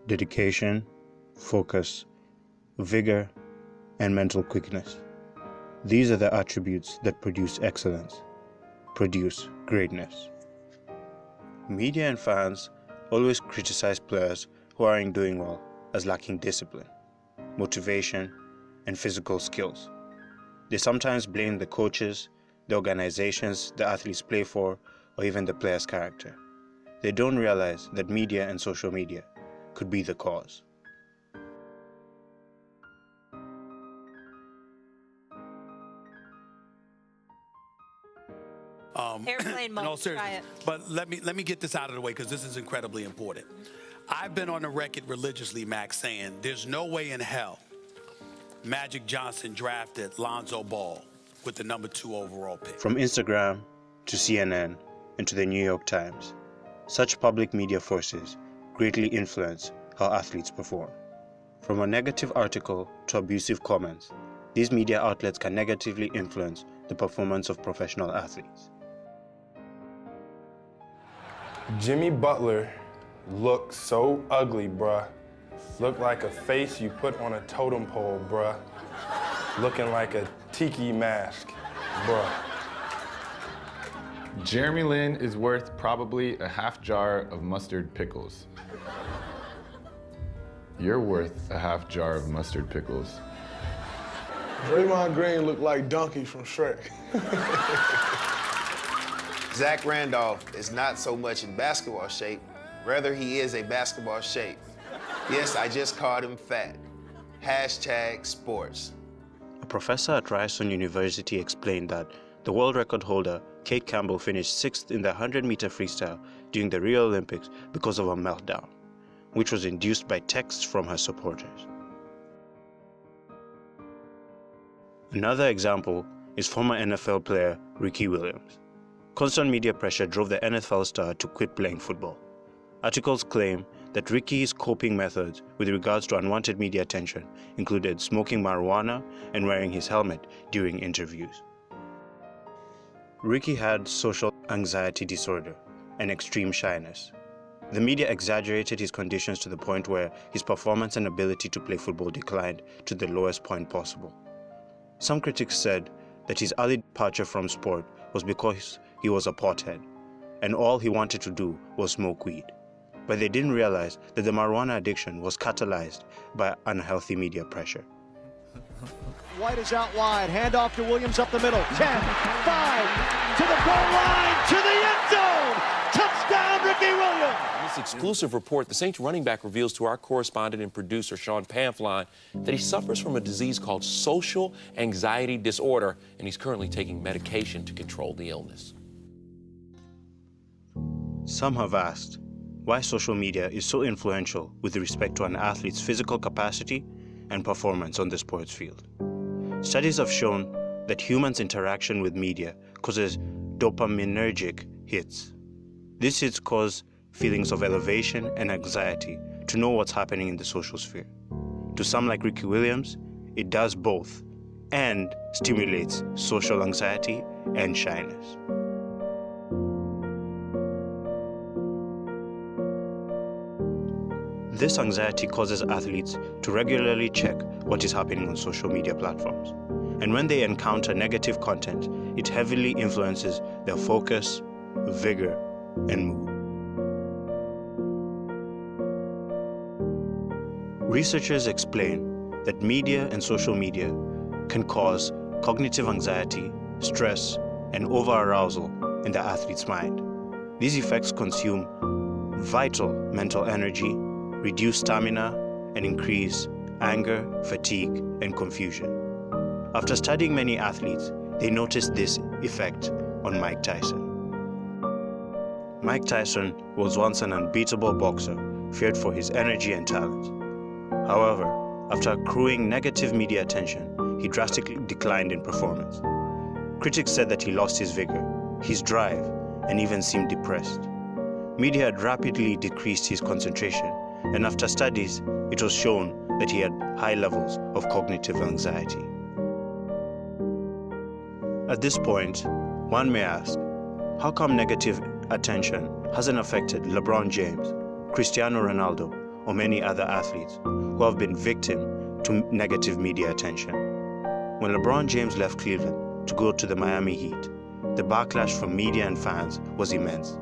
dedication, focus, vigor, and mental quickness. These are the attributes that produce excellence, produce greatness. Media and fans always criticize players who aren't doing well as lacking discipline, motivation, and physical skills. They sometimes blame the coaches, the organizations the athletes play for, or even the player's character. They don't realize that media and social media could be the cause. Airplane mode. No, seriously. Try it. But let me get this out of the way because this is incredibly important. I've been on the record religiously, Max, saying there's no way in hell Magic Johnson drafted Lonzo Ball with the number 2 overall pick. From Instagram to CNN and to the New York Times, such public media forces greatly influence how athletes perform. From a negative article to abusive comments, these media outlets can negatively influence the performance of professional athletes. Jimmy Butler looked so ugly, bruh. Looked like a face you put on a totem pole, bruh. Looking like a tiki mask, bruh. Jeremy Lin is worth probably a half jar of mustard pickles. You're worth a half jar of mustard pickles. Draymond Green looked like Donkey from Shrek. Zach Randolph is not so much in basketball shape, rather he is a basketball shape. Yes, I just called him fat. #sports. A professor at Ryerson University explained that the world record holder, Kate Campbell, finished 6th in the 100-meter freestyle during the Rio Olympics because of a meltdown, which was induced by texts from her supporters. Another example is former NFL player Ricky Williams. Constant media pressure drove the NFL star to quit playing football. Articles claim that Ricky's coping methods with regards to unwanted media attention included smoking marijuana and wearing his helmet during interviews. Ricky had social anxiety disorder and extreme shyness. The media exaggerated his conditions to the point where his performance and ability to play football declined to the lowest point possible. Some critics said that his early departure from sport was because he was a pothead, and all he wanted to do was smoke weed. But they didn't realize that the marijuana addiction was catalyzed by unhealthy media pressure. White is out wide, handoff to Williams up the middle, 10, 5, to the goal line, to the end zone! Touchdown, Ricky Williams! In this exclusive report, the Saints running back reveals to our correspondent and producer, Sean Pamfline, that he suffers from a disease called social anxiety disorder, and he's currently taking medication to control the illness. Some have asked why social media is so influential with respect to an athlete's physical capacity and performance on the sports field. Studies have shown that humans' interaction with media causes dopaminergic hits. These hits cause feelings of elevation and anxiety to know what's happening in the social sphere. To some like Ricky Williams, it does both and stimulates social anxiety and shyness. This anxiety causes athletes to regularly check what is happening on social media platforms. And when they encounter negative content, it heavily influences their focus, vigor, and mood. Researchers explain that media and social media can cause cognitive anxiety, stress, and over-arousal in the athlete's mind. These effects consume vital mental energy, reduce stamina, and increase anger, fatigue, and confusion. After studying many athletes, they noticed this effect on Mike Tyson. Mike Tyson was once an unbeatable boxer, feared for his energy and talent. However, after accruing negative media attention, he drastically declined in performance. Critics said that he lost his vigor, his drive, and even seemed depressed. Media had rapidly decreased his concentration, and after studies, it was shown that he had high levels of cognitive anxiety. At this point, one may ask, how come negative attention hasn't affected LeBron James, Cristiano Ronaldo, or many other athletes who have been victim to negative media attention. When LeBron James left Cleveland to go to the Miami Heat, the backlash from media and fans was immense.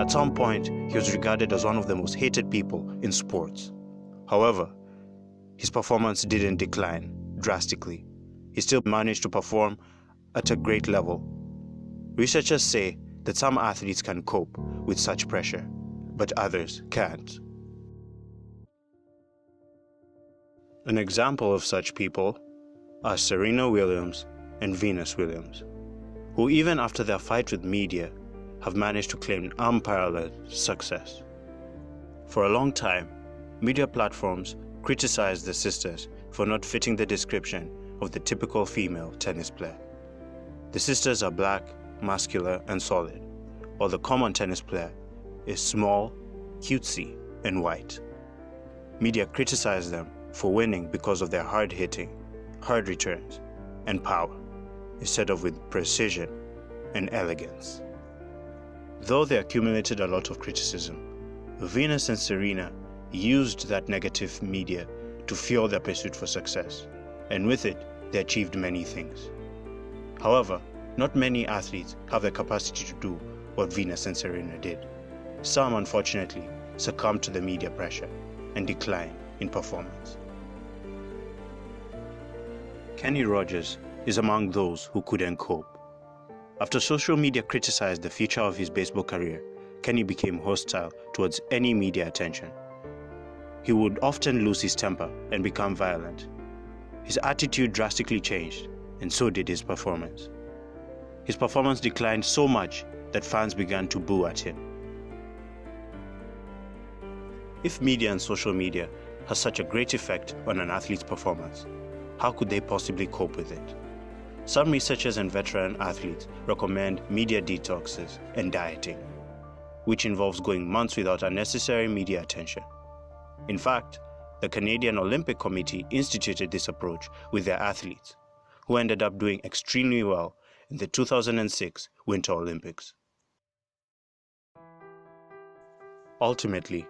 At some point, he was regarded as one of the most hated people in sports. However, his performance didn't decline drastically. He still managed to perform at a great level. Researchers say that some athletes can cope with such pressure, but others can't. An example of such people are Serena Williams and Venus Williams, who even after their fight with media have managed to claim unparalleled success. For a long time, media platforms criticized the sisters for not fitting the description of the typical female tennis player. The sisters are black, muscular, and solid, while the common tennis player is small, cutesy, and white. Media criticized them for winning because of their hard-hitting, hard returns, and power, instead of with precision and elegance. Though they accumulated a lot of criticism, Venus and Serena used that negative media to fuel their pursuit for success, and with it, they achieved many things. However, not many athletes have the capacity to do what Venus and Serena did. Some, unfortunately, succumbed to the media pressure and declined in performance. Kenny Rogers is among those who couldn't cope. After social media criticized the future of his baseball career, Kenny became hostile towards any media attention. He would often lose his temper and become violent. His attitude drastically changed, and so did his performance. His performance declined so much that fans began to boo at him. If media and social media has such a great effect on an athlete's performance, how could they possibly cope with it? Some researchers and veteran athletes recommend media detoxes and dieting, which involves going months without unnecessary media attention. In fact, the Canadian Olympic Committee instituted this approach with their athletes, who ended up doing extremely well in the 2006 Winter Olympics. Ultimately,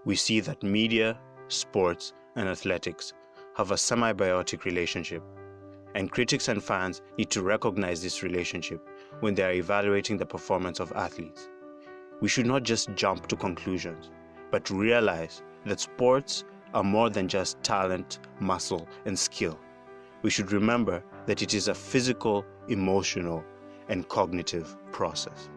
we see that media, sports, and athletics have a semi-biotic relationship, and critics and fans need to recognize this relationship when they are evaluating the performance of athletes. We should not just jump to conclusions, but realize that sports are more than just talent, muscle, and skill. We should remember that it is a physical, emotional, and cognitive process.